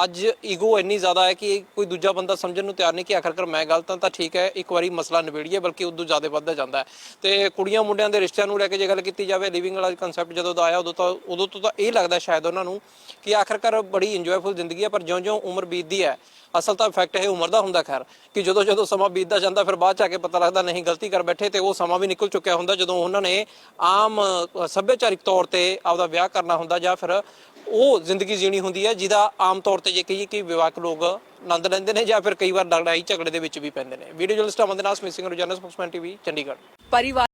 ਅੱਜ ਈਗੋ ਇੰਨੀ ਜ਼ਿਆਦਾ ਹੈ ਕਿ ਕੋਈ ਦੂਜਾ ਬੰਦਾ ਸਮਝਣ ਨੂੰ ਤਿਆਰ ਨਹੀਂ ਕਿ ਆਖਰਕਾਰ ਮੈਂ ਗਲਤ ਹਾਂ ਤਾਂ ਠੀਕ ਹੈ, ਇੱਕ ਵਾਰੀ ਮਸਲਾ ਨਿਬੇੜੀਏ, ਬਲਕਿ ਉਦੋਂ ਜ਼ਿਆਦਾ ਵੱਧਦਾ ਜਾਂਦਾ ਹੈ। ਤੇ ਕੁੜੀਆਂ ਮੁੰਡਿਆਂ ਦੇ ਰਿਸ਼ਤਿਆਂ ਨੂੰ ਲੈ ਕੇ ਜੇ ਗੱਲ ਕੀਤੀ ਜਾਵੇ, ਲਿਵਿੰਗ ਵਾਲਾ ਕਨਸੈਪਟ ਜਦੋਂ ਦਾ ਆਇਆ ਉਦੋਂ ਤੋਂ ਤਾਂ ਇਹ ਲੱਗਦਾ ਸ਼ਾਇਦ ਉਹਨਾਂ ਨੂੰ ਕਿ ਆਖਰਕਾਰ ਬੜੀ ਇੰਜੋਏਫੁਲ ਜ਼ਿੰਦਗੀ ਹੈ, ਪਰ ਜਿਉਂ-ਜਿਉਂ ਉਮਰ ਬੀਤਦੀ ਹੈ, ਅਸਲ ਤਾਂ ਇਫੈਕਟ ਇਹ ਉਮਰ ਦਾ ਹੁੰਦਾ ਖੈਰ, ਕਿ ਜਦੋਂ ਸਮਾਂ ਬੀਤਦਾ ਜਾਂਦਾ ਫਿਰ ਬਾਅਦ ਚ ਆ ਕੇ ਪਤਾ ਲੱਗਦਾ ਨਹੀਂ ਗਲਤੀ ਕਰ ਬੈਠੇ, ਤੇ ਉਹ ਸਮਾਂ ਵੀ ਨਿਕਲ ਚੁੱਕਿਆ ਹੁੰਦਾ ਜਦੋਂ ਉਹਨਾਂ ਨੇ ਆਮ ਸੱਭਿਆਚਾਰਿਕ ਤੌਰ ਤੇ ਆਪਦਾ ਵਿਆਹ ਕਰਨਾ ਹੁੰਦਾ, ਜਾਂ ਫਿਰ ਉਹ ਜ਼ਿੰਦਗੀ ਜੀਣੀ ਹੁੰਦੀ ਹੈ ਜਿਹਦਾ ਆਮ ਤੌਰ ਤੇ ਜੇ ਕਹੀਏ ਕਿ ਵਿਵਾਹਕ ਲੋਕ ਆਨੰਦ ਲੈਂਦੇ ਨੇ, ਜਾਂ ਫਿਰ ਕਈ ਵਾਰ ਲੜਾਈ ਝਗੜੇ ਦੇ ਵਿੱਚ ਵੀ ਪੈਂਦੇ ਨੇ। ਵੀਡੀਓ ਜਰਨਲਿਸਟ ਅਮਨ ਦੇ ਨਾਲ ਮਿਸਿੰਗ ਰੋਜ਼ਾਨਾ ਸਪੋਕਸਮੈਨ TV ਚੰਡੀਗੜ੍ਹ। परिवार